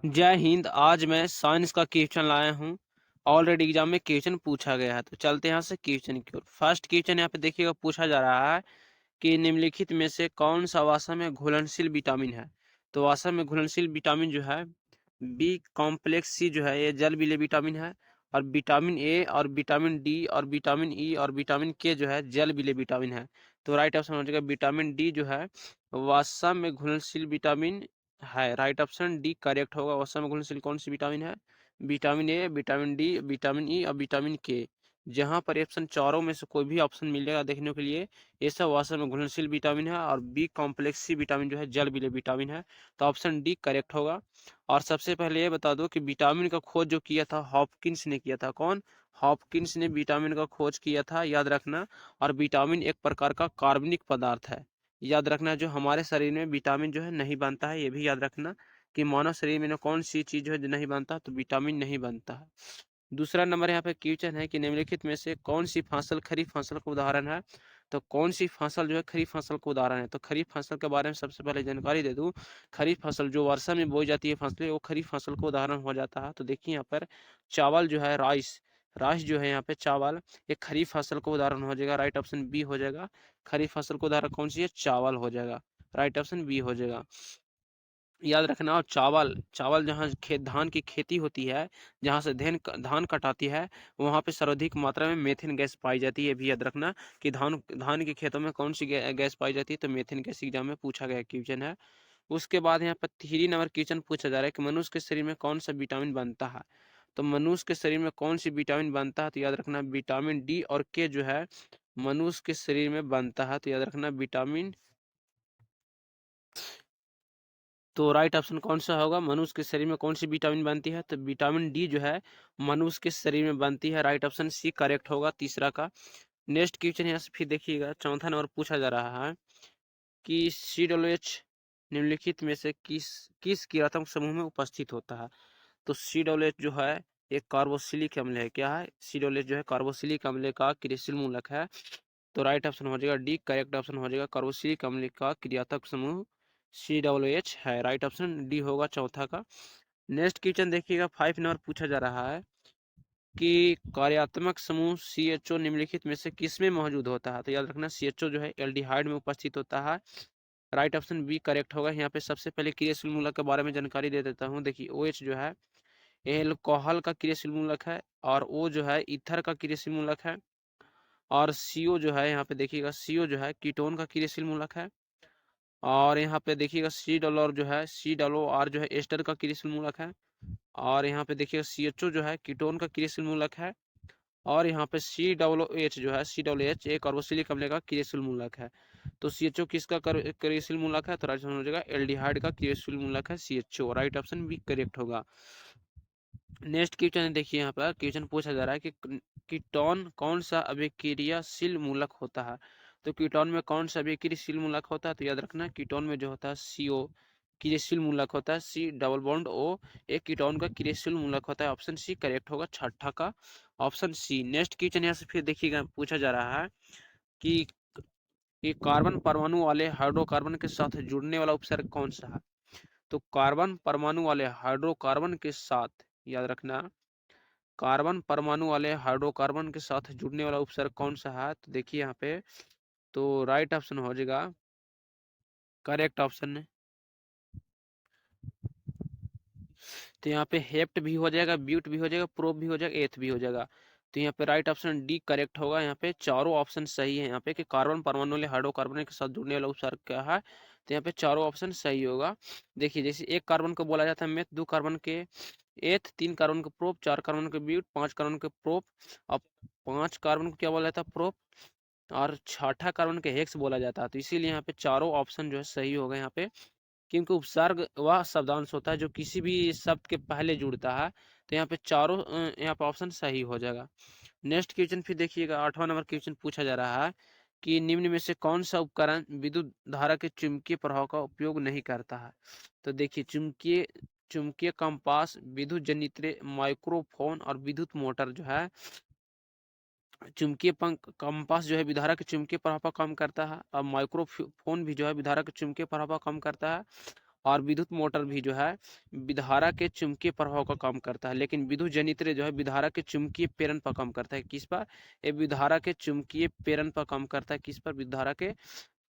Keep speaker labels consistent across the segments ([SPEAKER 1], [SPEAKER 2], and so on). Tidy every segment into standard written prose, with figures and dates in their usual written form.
[SPEAKER 1] जय हिंद। आज मैं साइंस का क्वेश्चन लाया हूँ। ऑलरेडी एग्जाम में क्वेश्चन पूछा गया है, तो चलते हैं यहाँ से क्वेश्चन की ओर। फर्स्ट क्वेश्चन यहाँ पे देखिएगा, पूछा जा रहा है कि निम्नलिखित में से कौन सा वसा में घुलनशील विटामिन है। तो वसा में घुलनशील विटामिन जो है बी कॉम्प्लेक्स सी जो है, ये जल विलेय विटामिन है। और विटामिन ए और विटामिन डी और विटामिन ई और विटामिन के जो है जल विलेय विटामिन है। तो राइट ऑप्शन हो जाएगा विटामिन डी जो है वसा में घुलनशील विटामिन है। राइट ऑप्शन डी करेक्ट होगा। वसा में घुलनशील कौन सी विटामिन है? Vitamin A, vitamin D, vitamin E और विटामिन के। जहां पर ऑप्शन चारों में से कोई भी ऑप्शन मिलेगा देखने के लिए, ये सब वसा में घुलनशील विटामिन है। और बी कॉम्प्लेक्स सी विटामिन जो है जल विलेय विटामिन है। तो ऑप्शन डी करेक्ट होगा। और सबसे पहले ये बता दो कि विटामिन का खोज जो किया था हॉपकिंस ने किया था। कौन? हॉपकिंस ने विटामिन का खोज किया था, याद रखना। और विटामिन एक प्रकार का कार्बनिक पदार्थ है, याद रखना। जो हमारे शरीर में विटामिन जो है नहीं बनता है, ये भी याद रखना कि मानव शरीर में कौन सी चीज है जो नहीं बनता, तो विटामिन नहीं बनता है। दूसरा नंबर यहाँ पे क्वेश्चन है कि निम्नलिखित में से कौन सी फसल खरीफ फसल का उदाहरण है। तो कौन सी फसल जो है खरीफ फसल का उदाहरण है? तो खरीफ फसल के बारे में सबसे पहले जानकारी दे दूं। खरीफ फसल जो वर्षा में बोई जाती है फसलें, वो खरीफ फसल का उदाहरण हो जाता है। तो देखिए यहाँ पर चावल जो है, राइस, राइस जो है यहाँ पे चावल, एक खरीफ फसल का उदाहरण हो जाएगा। राइट ऑप्शन बी हो जाएगा। खरीफ फसल का उदाहरण कौन सी है? चावल हो जाएगा। राइट ऑप्शन बी हो जाएगा, याद रखना। और चावल, चावल जहाँ खेत धान की खेती होती है, जहाँ से धान कटाती है, वहाँ पे सर्वाधिक मात्रा में मेथेन गैस पाई जाती है, भी याद रखना कि धान धान के खेतों में कौन सी गैस पाई जाती है। तो मेथेन गैस एग्जाम में पूछा गया क्वेश्चन है। उसके बाद यहाँ पर 3 नंबर क्वेश्चन पूछा जा रहा है कि मनुष्य के शरीर में कौन सा विटामिन बनता है। तो मनुष्य के शरीर में कौन सी विटामिन बनता है? तो याद रखना विटामिन डी और के जो है मनुष्य के शरीर में बनता है। तो याद रखना विटामिन। तो राइट ऑप्शन कौन सा होगा? मनुष्य के शरीर में कौन सी विटामिन बनती है? तो विटामिन डी जो है मनुष्य के शरीर में बनती है। राइट ऑप्शन सी करेक्ट होगा तीसरा का। नेक्स्ट क्वेश्चन यहाँ से फिर देखिएगा, चौथा नंबर पूछा जा रहा है कि COOH निम्नलिखित में से किस किस क्रियात्मक समूह में उपस्थित होता है। तो COOH जो है एक कार्बोक्सिलिक अम्ल है। क्या है? COOH जो है कार्बोक्सिलिक अम्ल का क्रियाशील मूलक है। तो राइट ऑप्शन हो जाएगा डी करेक्ट ऑप्शन हो जाएगा। कार्बोक्सिलिक अम्ल का क्रियात्मक समूह COOH है। राइट ऑप्शन डी होगा चौथा का। नेक्स्ट क्वेश्चन देखिएगा, 5 नंबर पूछा जा रहा है कि कार्यात्मक समूह CHO निम्नलिखित में से किसमें मौजूद होता है। तो याद रखना CHO जो है एल्डिहाइड में उपस्थित होता है। राइट ऑप्शन बी करेक्ट होगा। यहाँ पे सबसे पहले क्रियाशील मूलक के बारे में जानकारी दे देता हूँ। देखिए OH जो है एल्कोहल का क्रियाशील मूलक है, और O जो है ईथर का क्रियाशील मूलक है। और CO जो है यहाँ पे देखिएगा, CO जो है कीटोन का क्रियाशील मूलक है। और यहाँ पे देखिएगा C जो है COR जो है एस्टर का क्रियाशील मूलक है। और यहाँ पे देखिएगा CHO जो है कीटोन का क्रियाशील मूलक है। और यहाँ पे COOH जो है COOH एक कार्बोक्सिलिक अम्ल का क्रियाशील मूलक है। तो CHO किसका क्रियाशील मूलक है? तो राइट ऑप्शन हो जाएगा एल्डिहाइड का क्रियाशील मूलक है CHO। Right option B correct होगा। नेक्स्ट क्वेश्चन देखिए, यहाँ पर क्वेश्चन पूछा जा रहा है कि कीटोन कौन सा अभिक्रियाशील मूलक होता है। तो कीटोन में कौन सा अभिक्रियाशील मूलक होता है? तो याद रखना कीटोन में जो होता है CO क्रियाशील मूलक होता है। C डबल बॉन्ड O एक कीटोन का क्रियाशील मूलक होता है। ऑप्शन सी करेक्ट होगा छठा का, ऑप्शन सी। नेक्स्ट क्वेश्चन यहाँ से फिर देखिएगा, पूछा जा रहा है कि कार्बन परमाणु वाले हाइड्रोकार्बन के साथ जुड़ने वाला उपसर्ग कौन सा है। तो कार्बन परमाणु वाले हाइड्रोकार्बन के साथ, याद रखना, कार्बन परमाणु वाले हाइड्रोकार्बन के साथ जुड़ने वाला उपसर्ग कौन सा है। तो देखिए यहाँ पे, तो राइट ऑप्शन हो जाएगा करेक्ट ऑप्शन है। तो यहाँ पे हेप्ट भी हो जाएगा, ब्यूट भी हो जाएगा, प्रोप भी हो जाएगा, एथ भी हो जाएगा। तो यहाँ पे राइट ऑप्शन डी करेक्ट होगा। यहाँ पे चारों ऑप्शन सही है। यहाँ पे कि कार्बन परमाणु वाले हाइड्रोकार्बन के साथ जुड़ने वाला उपसर्ग क्या है। तो यहाँ पे चारों ऑप्शन सही होगा। देखिए जैसे एक कार्बन को बोला जाता है मेथ, 2 कार्बन के एथ, 3 कार्बन के प्रोप, 4 कार्बन के ब्यूट, 5 कार्बन के प्रोप। अब 5 कार्बन को क्या बोला जाता है? प्रोप। और छठा कार्बन के हेक्स बोला जाता है। तो इसीलिए यहाँ पे चारों ऑप्शन जो है सही होगा यहाँ पे, क्योंकि उपसर्ग वह शब्दांश होता है जो किसी भी शब्द के पहले जुड़ता है। तो यहाँ पे चारों यहाँ पे ऑप्शन सही हो जाएगा। नेक्स्ट क्वेश्चन फिर देखिएगा, 8वां नंबर क्वेश्चन पूछा जा रहा है कि निम्न में से कौन सा उपकरण विद्युत धारा के चुंबकीय प्रभाव का उपयोग नहीं करता है। तो देखिए चुंबकीय चुंबकीय कंपास, विद्युत जनित्र, माइक्रोफोन और विद्युत मोटर जो है, चुंबकीय कंपास जो है विधारा के चुंबकीय प्रभाव कम करता है, और माइक्रोफोन भी जो है विधारा के चुंबकीय प्रभाव कम करता है। और विद्युत मोटर भी जो है विधारा के चुंबकीय प्रभाव का काम करता है, लेकिन विद्युत जनित्र जो है विधारा के चुंबकीय प्रेरण पर काम करता है। किस पर? ये विधारा के चुंबकीय प्रेरण पर काम करता है। किस पर? विधारा के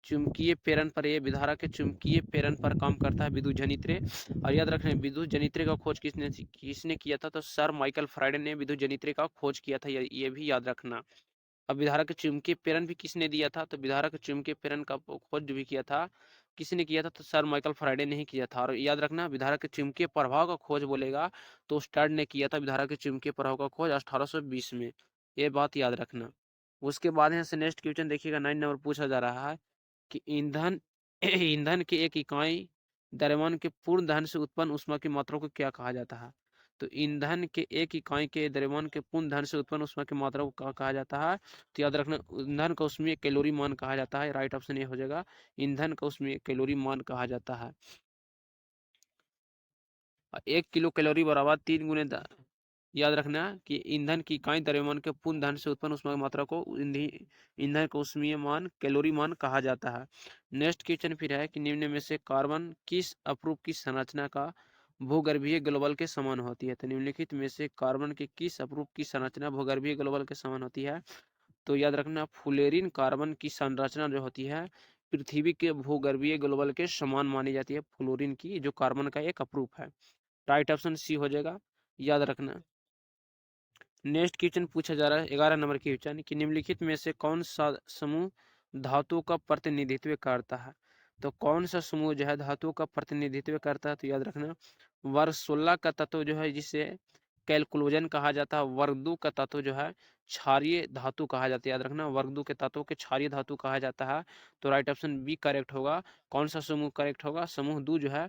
[SPEAKER 1] चुंबकीय प्रेरण पर। ये विधारा के चुंबकीय प्रेरण पर काम करता है विद्युत जनित्र। और याद रखना विद्युत जनित्र का खोज किसने किया था? तो सर माइकल फैराडे ने विद्युत जनित्र का खोज किया था, ये भी याद रखना। अब विधारा के चुंबकीय प्रेरण भी किसने दिया था? तो विधारा के चुंबकीय प्रेरण का खोज जो भी किया था, किसने किया था? तो सर माइकल फैराडे ने ही किया था। और याद रखना विधारा के चुंबकीय प्रभाव का खोज बोलेगा तो स्टर्न ने किया था विधारा के चुंबकीय प्रभाव का खोज 1820 में। ये बात याद रखना। उसके बाद यहाँ से नेक्स्ट क्वेश्चन देखिएगा, 9 नंबर पूछा जा रहा है कि ईंधन ईंधन की एक इकाई द्रव्यमान के पूर्ण दहन से उत्पन्न ऊष्मा की मात्रा को क्या कहा जाता है? तो ईंधन के एक इकाई के द्रव्यमान के पूर्ण दहन से उत्पन्न ऊष्मा की मात्रा को क्या कहा जाता है? तो याद रखना ईंधन का ऊष्मीय कैलोरी मान कहा जाता है। राइट ऑप्शन ये हो जाएगा, ईंधन का ऊष्मीय कैलोरी मान कहा जाता है। 1 किलो कैलोरी बराबर 3 गुने याद रखना कि ईंधन की इकाई द्रव्यमान के पूर्ण दहन से उत्पन्न ऊष्मा की मात्रा को ईंधन का ऊष्मीय मान कैलोरी मान कहा जाता है। नेक्स्ट क्वेश्चन फिर है कि निम्न में से कार्बन किस अपरूप की संरचना का भूगर्भीय ग्लोबल के समान होती है? तो निम्नलिखित में से कार्बन के किस अपरूप की संरचना भूगर्भीय ग्लोबल के समान होती है? तो याद रखना फ्लोरीन कार्बन की संरचना जो होती है पृथ्वी के भूगर्भीय ग्लोबल के समान मानी जाती है, फ्लोरीन की जो कार्बन का एक अपरूप है। राइट ऑप्शन सी हो जाएगा, याद रखना। नेक्स्ट क्वेश्चन पूछा जा रहा है 11 नंबर क्वेश्चन कि निम्नलिखित में से कौन सा समूह धातु का प्रतिनिधित्व करता है? तो कौन सा समूह जो है धातु का प्रतिनिधित्व करता है? तो याद रखना वर्ग 16 का तत्व जो है जिसे कैलकुलोजन कहा जाता है, वर्ग 2 का तत्व जो है क्षारीय धातु कहा जाता है। याद रखना वर्ग 2 के तत्व के क्षारीय धातु कहा जाता है। तो राइट ऑप्शन बी करेक्ट होगा। कौन सा समूह करेक्ट होगा? समूह 2 जो है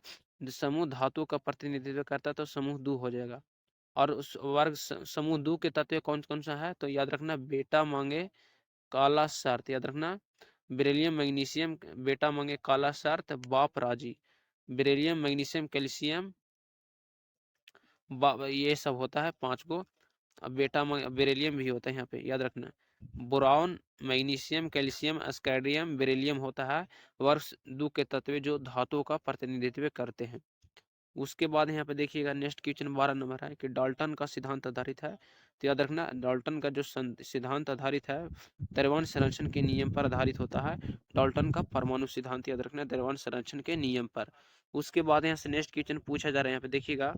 [SPEAKER 1] समूह धातु का प्रतिनिधित्व करता है तो समूह 2 हो जाएगा। और उस वर्ग समूह 2 के तत्व कौन कौन सा है? तो याद रखना बेटा मांगे काला सर्त, याद रखना बेरिलियम मैग्नीशियम, बेटा मांगे काला सर्त, बाप राजी। बेरिलियम मैग्नीशियम कैल्शियम ये सब होता है 5 को। अब बेटा बेरिलियम भी होता है यहाँ पे, याद रखना बोरॉन मैग्नीशियम कैल्शियम अस्कैडियम बेरिलियम होता है वर्ग 2 के तत्व जो धातुओं का प्रतिनिधित्व करते हैं। उसके बाद यहाँ पे देखिएगा नेक्स्ट क्वेश्चन 12 नंबर है कि डाल्टन का सिद्धांत आधारित है। तो याद रखना डाल्टन का जो सिद्धांत आधारित है द्रव्यमान संरक्षण के नियम पर आधारित होता है। डाल्टन का परमाणु सिद्धांत याद रखना द्रव्यमान संरक्षण के नियम पर। उसके बाद यहाँ से नेक्स्ट क्वेश्चन पूछा जा रहा है, यहाँ पे देखिएगा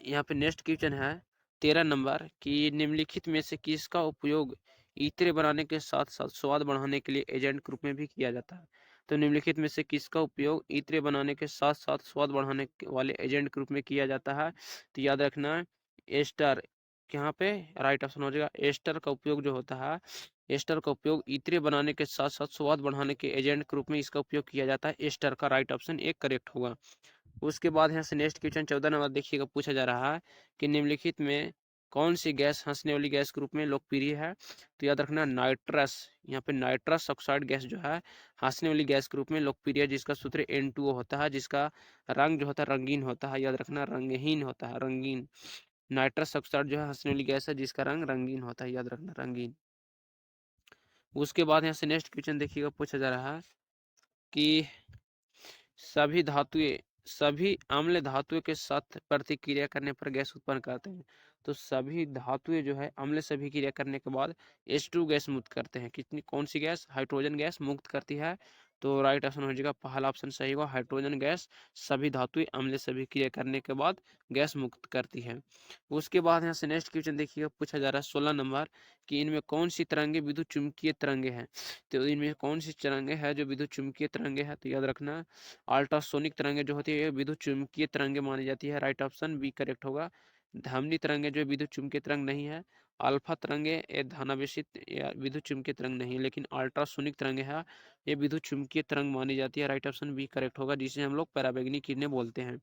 [SPEAKER 1] यहाँ पे नेक्स्ट क्वेश्चन है 13 नंबर कि निम्नलिखित में से किसका उपयोग इत्र बनाने के साथ साथ स्वाद बढ़ाने के लिए एजेंट के रूप में भी किया जाता है? तो निम्नलिखित में से किसका उपयोग इत्र बनाने के साथ साथ स्वाद बढ़ाने वाले एजेंट के रूप में किया जाता है? तो याद रखना एस्टर, यहाँ पे राइट ऑप्शन हो जाएगा एस्टर का उपयोग जो होता है एस्टर का उपयोग इत्र बनाने के साथ साथ स्वाद बढ़ाने के एजेंट के रूप में इसका उपयोग किया जाता है एस्टर का राइट ऑप्शन एक करेक्ट होगा। उसके बाद यहाँ से नेक्स्ट क्वेश्चन 14 नंबर देखिएगा पूछा जा रहा है कि निम्नलिखित में कौन सी गैस हंसने वाली गैस के रूप में लोकप्रिय है? तो याद रखना नाइट्रस, यहाँ पे नाइट्रस ऑक्साइड गैस जो है हंसने वाली गैस के रूप में लोकप्रिय है, जिसका सूत्र N2O होता है, जिसका रंग जो होता है रंगीन होता है। याद रखना रंगहीन होता है, रंगीन। नाइट्रस ऑक्साइड जो है हंसने वाली गैस है जिसका रंग रंगीन होता है, याद रखना रंगीन। उसके बाद यहाँ से नेक्स्ट क्वेश्चन देखिएगा पूछा जा रहा है कि सभी अम्ल धातुओं के साथ प्रतिक्रिया करने पर गैस उत्पन्न करते हैं। तो सभी धातुएं जो है अम्ल से अभिक्रिया करने के बाद H2 गैस मुक्त करते हैं। कितनी कौन सी गैस? हाइड्रोजन गैस मुक्त करती है। तो राइट ऑप्शन हो जाएगा पहला ऑप्शन सही होगा, हाइड्रोजन गैस सभी धातुएं अम्ल से अभिक्रिया करने के बाद गैस मुक्त करती है। उसके बाद यहाँ से नेक्स्ट क्वेश्चन देखिएगा पूछा जा रहा है 16 नंबर कि इनमें कौन सी तरंगे विद्युत चुंबकीय तरंगे हैं? तो इनमें कौन सी तरंगे है जो विद्युत चुंबकीय तरंगे है? तो याद रखना अल्ट्रासोनिक तरंगे जो होती है विद्युत चुंबकीय तरंगे मानी जाती है। राइट ऑप्शन बी करेक्ट होगा। धमनी तरंगे जो विद्युत चुंबकीय तरंग नहीं है। अल्फा तरंगे ये धनावेशित या विद्युत चुंबकीय तरंग नहीं, लेकिन अल्ट्रासोनिक तरंगे है ये विद्युत चुंबकीय तरंग मानी जाती है। राइट ऑप्शन बी करेक्ट होगा, जिसे हम लोग पराबैंगनी किरणें बोलते हैं।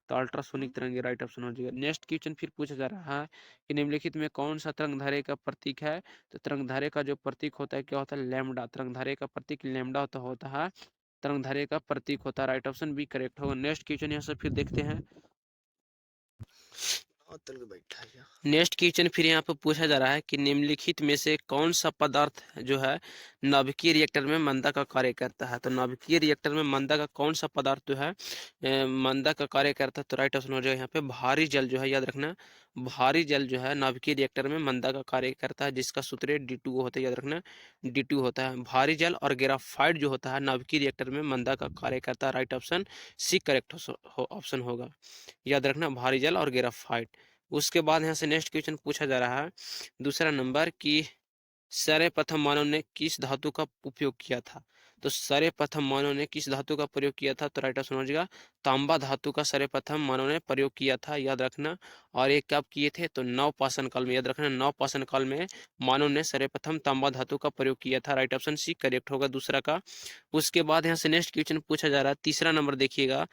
[SPEAKER 1] तो अल्ट्रासोनिक तरंगे राइट ऑप्शन हो जाएगा। नेक्स्ट क्वेश्चन फिर पूछा जा रहा है कि निम्नलिखित में कौन सा तरंगधारे का प्रतीक है? तो तरंगधारे का जो प्रतीक होता है क्या होता है? लैम्डा। तरंगधारे का प्रतीक लैम्डा होता है, तरंगधारे का प्रतीक होता है। राइट ऑप्शन बी करेक्ट होगा। नेक्स्ट क्वेश्चन यहाँ से फिर देखते हैं नेक्स्ट क्वेश्चन फिर यहाँ पे पूछा जा रहा है कि निम्नलिखित में से कौन सा पदार्थ जो है नाभिकीय रिएक्टर में मंदा का कार्य करता है। तो नाभिकीय रिएक्टर में मंदा का कौन सा पदार्थ जो है मंदा का कार्य करता है। तो राइट ऑप्शन हो जाएगा यहाँ पे भारी जल जो है, याद रखना भारी जल जो है नाभिकीय रिएक्टर में मंदा का कार्य करता है, जिसका सूत्र D2 होता है, याद रखना D2 होता है। भारी जल और ग्रेफाइट जो होता है नाभिकीय रिएक्टर में मंदा का कार्य करता है। Right option C correct option होगा, याद रखना भारी जल और ग्रेफाइट। उसके बाद यहाँ से नेक्स्ट क्वेश्चन पूछा जा रहा है दूसरा नंबर की सर्वप्रथम मानव ने किस धातु का उपयोग किया था। तो सर्वप्रथम मानव ने किस धातु का प्रयोग किया था। तो राइट ऑप्शन हो जाएगा तांबा धातु का सर्वप्रथम मानव ने प्रयोग किया था, याद रखना। और ये कब किए थे। तो नवपाषाण काल में, याद रखना नवपाषाण काल में मानव ने सर्वप्रथम तांबा धातु का प्रयोग किया था। राइट ऑप्शन सी करेक्ट होगा दूसरा का। उसके बाद यहाँ से नेक्स्ट क्वेश्चन पूछा जा रहा है तीसरा नंबर, देखिएगा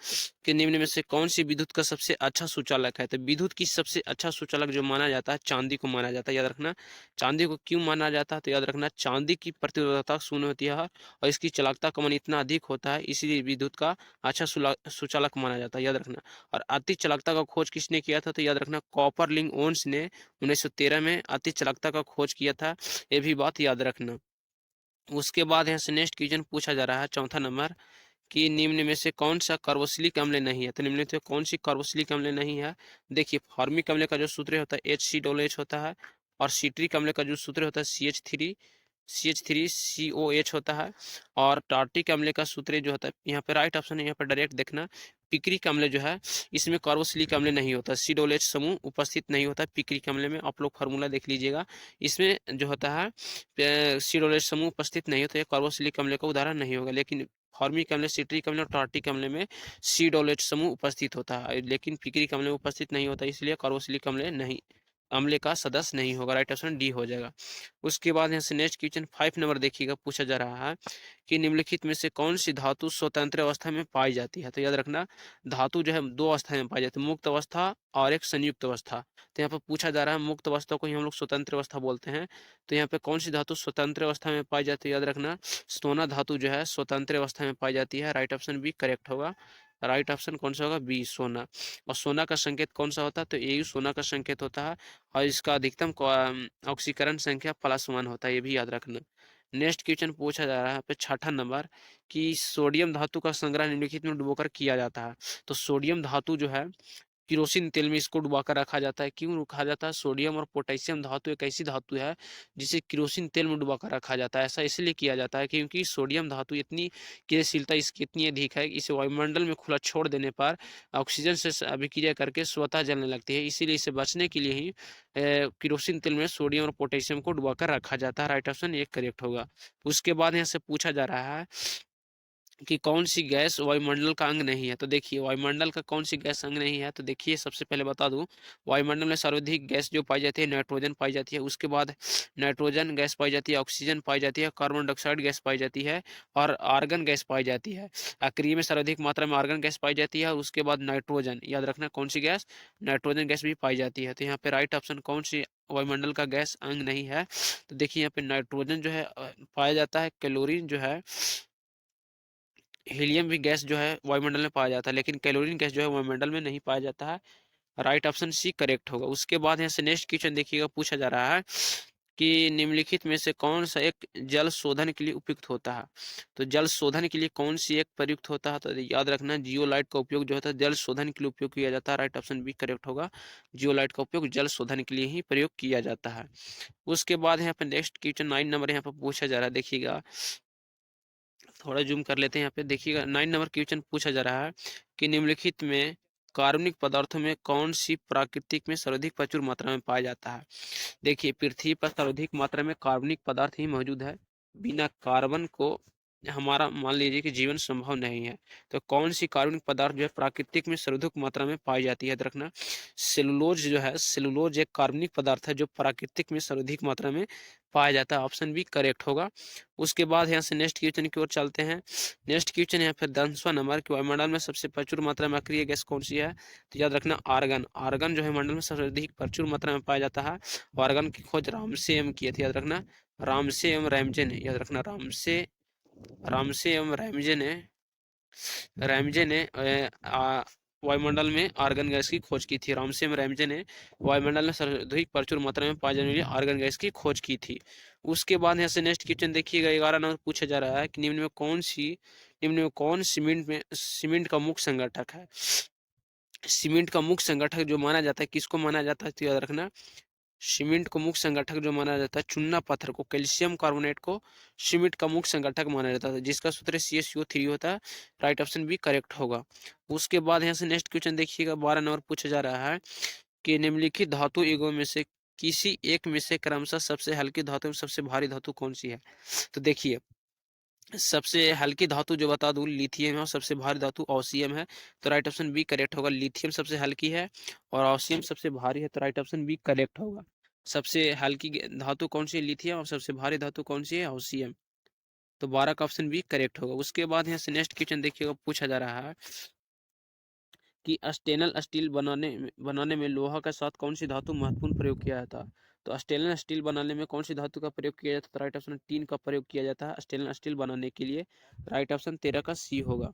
[SPEAKER 1] कि निम्न में से कौन सी विद्युत का सबसे अच्छा सुचालक है। तो विद्युत की सबसे अच्छा सुचालक जो माना जाता है चांदी को माना जाता है, याद रखना चांदी को क्यों माना जाता है। तो याद रखना चांदी की प्रतिरोधकता शून्य होती है और इसकी चालकता का मान इतना अधिक होता है, इसीलिए विद्युत का अच्छा सुचालक माना जाता है, याद रखना। और अति चालकता का खोज किसने किया था। तो याद रखना कॉपरलिंग ओन्स ने 1913 में अति चालकता का खोज किया था, ये भी बात याद रखना। उसके बाद यहाँ से नेक्स्ट क्वेश्चन पूछा जा रहा है चौथा नंबर कि निम्न में से कौन सा कार्बोक्सिलिक अम्ल नहीं है। तो निम्न में कौन सी कार्बोक्सिलिक अम्ल नहीं है। देखिए फॉर्मिक अम्ल का जो सूत्र होता है HCOH होता है, और सिट्रिक अम्ल का जो सूत्र होता है CH3COH होता है, और टार्टिक अम्ल का सूत्र जो होता है यहाँ पे राइट ऑप्शन है, यहाँ पे डायरेक्ट देखना पिक्रिक अम्ल जो है इसमें कार्बोक्सिलिक अम्ल नहीं होता, COH समूह उपस्थित नहीं होता पिक्रिक अम्ल में। आप लोग फार्मूला देख लीजिएगा, इसमें जो होता है COH समूह उपस्थित नहीं होता, कार्बोक्सिलिक अम्ल का उदाहरण नहीं होगा। लेकिन फॉर्मिक अम्ल, सिट्रिक अम्ल और टार्टिक अम्ल में COH समूह उपस्थित होता है, लेकिन पिक्रिक अम्ल में उपस्थित नहीं होता, इसलिए कार्बोक्सिलिक अम्ल नहीं, अम्ल का सदस्य नहीं होगा। राइट ऑप्शन डी हो जाएगा। उसके बाद यहाँ से नेक्स्ट क्वेश्चन 5 नंबर देखिएगा, पूछा जा रहा है कि निम्नलिखित में से कौन सी धातु स्वतंत्र अवस्था में पाई जाती है। तो याद रखना धातु जो है दो अवस्था में पाई जाती है, मुक्त अवस्था और एक संयुक्त अवस्था। तो यहाँ पर पूछा जा रहा है मुक्त अवस्था को ही हम लोग स्वतंत्र अवस्था बोलते हैं। तो यहाँ पे कौन सी धातु स्वतंत्र अवस्था में पाई जाती है। याद रखना सोना धातु जो है स्वतंत्र अवस्था में पाई जाती है। राइट ऑप्शन बी करेक्ट होगा। राइट ऑप्शन कौन सा होगा, बी सोना। और सोना का संकेत कौन सा होता है। तो Au सोना का संकेत होता है, और इसका अधिकतम ऑक्सीकरण संख्या +1 होता है, ये भी याद रखना। नेक्स्ट क्वेश्चन पूछा जा रहा है यहाँ पे छठा नंबर कि सोडियम धातु का संग्रह निम्नलिखित में डुबोकर किया जाता है। तो सोडियम धातु जो है किरोसिन तेल में इसको डुबाकर रखा जाता है। क्यों रखा जाता है। सोडियम और पोटेशियम धातु एक ऐसी धातु है जिसे किरोसिन तेल में डुबाकर रखा जाता है। ऐसा इसलिए किया जाता है क्योंकि सोडियम धातु इतनी क्रियाशीलता इसकी इतनी अधिक है, इसे वायुमंडल में खुला छोड़ देने पर ऑक्सीजन से अभिक्रिया करके स्वतः जलने लगती है। इसीलिए इसे बचने के लिए ही किरोसिन तेल में सोडियम और पोटेशियम को डुबाकर रखा जाता है। राइट ऑप्शन एक करेक्ट होगा। उसके बाद यहाँ से पूछा जा रहा है कि कौन सी गैस वायुमंडल का अंग नहीं है। तो देखिए वायुमंडल का कौन सी गैस अंग नहीं है। तो देखिए सबसे पहले बता दूं वायुमंडल में सर्वाधिक गैस जो पाई जाती है नाइट्रोजन पाई जाती है, उसके बाद नाइट्रोजन गैस पाई जाती है, ऑक्सीजन पाई जाती है, कार्बन डाइऑक्साइड गैस पाई जाती है, और आर्गन गैस पाई जाती है। अक्रिय में सर्वाधिक मात्रा में आर्गन गैस पाई जाती है, और उसके बाद नाइट्रोजन, याद रखना कौन सी गैस, नाइट्रोजन गैस भी पाई जाती है। तो यहाँ पे राइट ऑप्शन कौन सी वायुमंडल का गैस अंग नहीं है। तो देखिए यहाँ पे नाइट्रोजन जो है पाया जाता है, क्लोरीन जो है, हीलियम भी गैस जो है वायुमंडल में पाया जाता है, लेकिन क्लोरीन गैस जो है वायुमंडल में नहीं पाया जाता है। राइट ऑप्शन सी करेक्ट होगा। उसके बाद यहाँ से नेक्स्ट क्वेश्चन देखिएगा, पूछा जा रहा है कि निम्नलिखित में से कौन सा एक जल शोधन के लिए उपयुक्त होता है। तो जल शोधन के लिए कौन सी एक प्रयुक्त होता है। तो याद रखना जियोलाइट का उपयोग जो होता है जल शोधन के लिए उपयोग किया जाता है। राइट ऑप्शन बी करेक्ट होगा। जियोलाइट का उपयोग जल शोधन के लिए ही प्रयोग किया जाता है। उसके बाद यहाँ पे नेक्स्ट क्वेश्चन 9 नंबर यहाँ पे पूछा जा रहा है, देखिएगा थोड़ा जूम कर लेते हैं। यहाँ पे देखिएगा 9 नंबर क्वेश्चन पूछा जा रहा है कि निम्नलिखित में कार्बनिक पदार्थों में कौन सी प्राकृतिक में सर्वाधिक प्रचुर मात्रा में पाया जाता है। देखिए पृथ्वी पर सर्वाधिक मात्रा में कार्बनिक पदार्थ ही मौजूद है, बिना कार्बन को हमारा मान लीजिए कि जीवन संभव नहीं है। तो कौन सी कार्बनिक पदार्थ जो है प्राकृतिक में सर्वाधिक मात्रा में पाई जाती है। याद रखना सेलुलोज जो है, सेलुलोज एक कार्बनिक पदार्थ है जो प्राकृतिक में सर्वाधिक मात्रा में पाया जाता है। ऑप्शन बी करेक्ट होगा। उसके बाद यहाँ से नेक्स्ट क्वेश्चन की ओर चलते हैं। नेक्स्ट क्वेश्चन यहाँ पे 10वां नंबर कि वायुमंडल में सबसे प्रचुर मात्रा में अक्रिय गैस कौन सी है। तो याद रखना आर्गन। आर्गन जो है मंडल में सबसे अधिक प्रचुर मात्रा में पाया जाता है। आर्गन की खोज रामसे एवं किए थे, याद रखना रामसे एवं रैमजे ने, याद रखना रामसे एवं रैमजे ने वायुमंडल में आर्गन गैस की खोज की थी। रामसेन रैमजे ने वायुमंडल में सर्वाधिक प्रचुर मात्रा में पाई जाने वाली आर्गन गैस की खोज की थी। उसके बाद यहाँ से नेक्स्ट क्वेश्चन देखिएगा, 11 नंबर पूछा जा रहा है कि निम्न में कौन सीमेंट का मुख्य संगठक है। सीमेंट का मुख्य संगठक जो माना जाता है, किसको माना जाता है तो याद रखना, सीमेंट को मुख्य संगठक जो माना जाता है, चूना पत्थर को, कैल्शियम कार्बोनेट को सीमेंट का मुख्य संगठक माना जाता है, जिसका सूत्र CaCO3 होता है। राइट ऑप्शन बी करेक्ट होगा। उसके बाद यहाँ से नेक्स्ट क्वेश्चन देखिएगा, 12 नंबर पूछा जा रहा है कि निम्नलिखित धातु युगों में से किसी एक में से क्रमशः सबसे हल्की धातु और सबसे भारी धातु कौन सी है। तो देखिए, सबसे हल्की धातु जो बता दूं लिथियम है, और सबसे भारी धातु ऑसियम है। तो राइट ऑप्शन बी करेक्ट होगा। लिथियम सबसे हल्की है और ऑसियम सबसे भारी है, तो राइट ऑप्शन बी करेक्ट होगा। सबसे हल्की धातु कौन सी है, लिथियम, और सबसे भारी धातु कौन सी है, ऑसियम। तो 12 का ऑप्शन बी करेक्ट होगा। उसके बाद यहाँ से नेक्स्ट क्वेश्चन देखिएगा, पूछा जा रहा है कि स्टेनल स्टील बनाने में लोहा के साथ कौन सी धातु महत्वपूर्ण प्रयोग किया जाता है। तो स्टेनलेस स्टील बनाने में कौन सी धातु का प्रयोग किया जाता है, तो राइट ऑप्शन टीन का प्रयोग किया जाता है स्टेनलेस स्टील बनाने के लिए। राइट ऑप्शन 13 का सी होगा।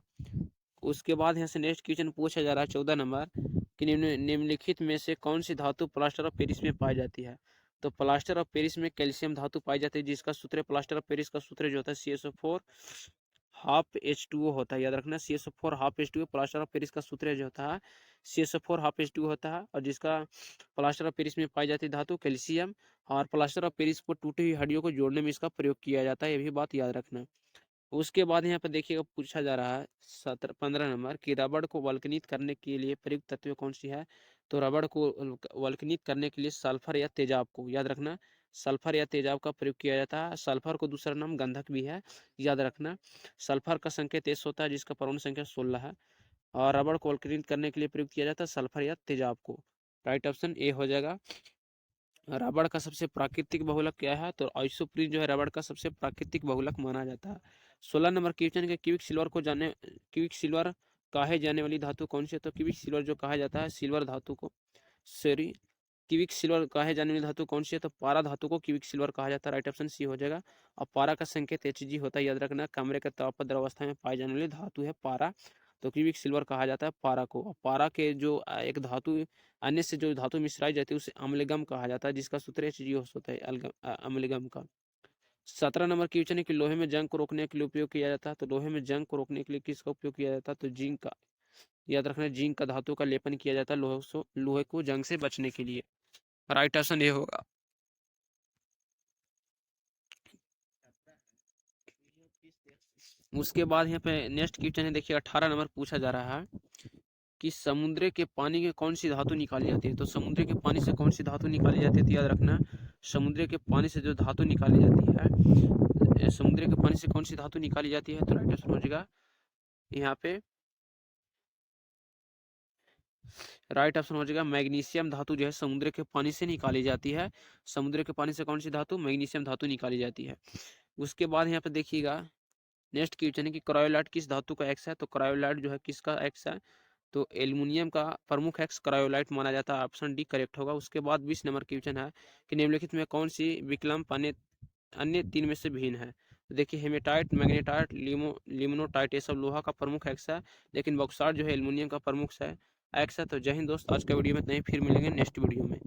[SPEAKER 1] उसके बाद यहाँ से नेक्स्ट क्वेश्चन पूछा जा रहा है 14 नंबर कि निम्नलिखित में से कौन सी धातु प्लास्टर ऑफ पेरिस में पाई जाती है। तो प्लास्टर ऑफ पेरिस में कैल्शियम धातु पाई जाती है, जिसका सूत्र प्लास्टर ऑफ पेरिस का सूत्र जो होता है CaSO4 हाफ H2O होता है। याद रखना, CaSO4 half H2O plaster of Paris का सूत्र जो होता है CaSO4 हाफ H2O होता है, और जिसका प्लास्टर ऑफ पेरिस में पाई जाती है धातु कैल्शियम, और प्लास्टर ऑफ पेरिस को टूटी हुई हड्डियों को जोड़ने में इसका प्रयोग किया जाता है, ये भी बात याद रखना। उसके बाद यहाँ पर देखिएगा, पूछा जा रहा है 15 नंबर कि रबड़ को वल्कनित करने के लिए प्रयुक्त तत्व कौन सी है। तो रबड़ को वल्कनित करने के लिए सल्फर या तेजाब को, याद रखना, सल्फर या तेजाब का प्रयोग किया जाता है। सल्फर को दूसरा नाम गंधक भी है, याद रखना। सल्फर का संकेत S होता है, जिसका परमाणु संख्या 16 है, और रबड़ को वल्कनित करने के लिए प्रयोग किया जाता है सल्फर या तेजाब को। राइट ऑप्शन ए हो जाएगा। रबड़ का सबसे प्राकृतिक बहुलक क्या है, तो आइसोप्रीन जो है रबड़ का सबसे प्राकृतिक बहुलक माना जाता है। 16 नंबर क्वेश्चन के क्विक सिल्वर कहे जाने वाली धातु कौन सी है। तो क्विक सिल्वर जो कहा जाता है सिल्वर धातु को, सॉरी, क्विक सिल्वर कहे जाने वाली धातु कौन सी है, तो पारा धातु को क्विक सिल्वर कहा जाता है। राइट ऑप्शन सी हो जाएगा। और पारा का संकेत Hg होता है, याद रखना, कमरे के ताप पर द्रवावस्था में पाई जाने वाली धातु है पारा, तो क्यूबिक सिल्वर कहा जाता है पारा को। और पारा के जो एक धातु अन्य से जो धातु मिश्राई जाती है उसे अम्लगम कहा जाता है, जिसका सूत्र Hg होता है अम्लगम का। 17 नंबर क्वेश्चन है कि लोहे में जंग को रोकने के लिए उपयोग किया जाता है। तो लोहे में जंग को रोकने के लिए किसका उपयोग किया जाता है, तो जिंक का, याद रखना, जिंक का धातु का लेपन किया जाता है लोहे को जंग से बचने के लिए। राइट ऑप्शन ये होगा। उसके बाद यहाँ पे नेक्स्ट क्वेश्चन है, देखिए 18 नंबर पूछा जा रहा है कि समुद्र के पानी में कौन सी धातु निकाली जाती है। तो समुद्र के पानी से कौन सी धातु निकाली जाती है, तो याद रखना, समुद्र के पानी से जो धातु निकाली जाती है, समुद्र के पानी से कौन सी धातु निकाली जाती है, तो राइट आंसर हो जाएगा यहाँ पे, राइट ऑप्शन हो जाएगा मैग्नीशियम धातु जो है समुद्र के पानी से निकाली जाती है। समुद्र के पानी से कौन सी धातु, मैग्नीशियम धातु निकाली जाती है। उसके बाद यहाँ पे देखिएगा नेक्स्ट क्वेश्चन है कि क्रायोलाइट किस धातु का एक्स है। तो क्रायोलाइट जो है किसका एक्स है, तो एल्युमिनियम का प्रमुख एक्स क्रायोलाइट माना जाता है। ऑप्शन डी करेक्ट होगा। उसके बाद 20 नंबर क्वेश्चन है कि निम्नलिखित में कौन सी विकल्प अन्य तीन में से भिन्न है। तो देखिए हेमेटाइट, मैग्नेटाइट, लिमोनाइट, ये सब लोहा का प्रमुख एक्स है, लेकिन बॉक्साइट जो है एल्युमिनियम का प्रमुख है एक्स है। तो जय हिंद दोस्त, आज का वीडियो में इतना ही, फिर मिलेंगे नेक्स्ट वीडियो में।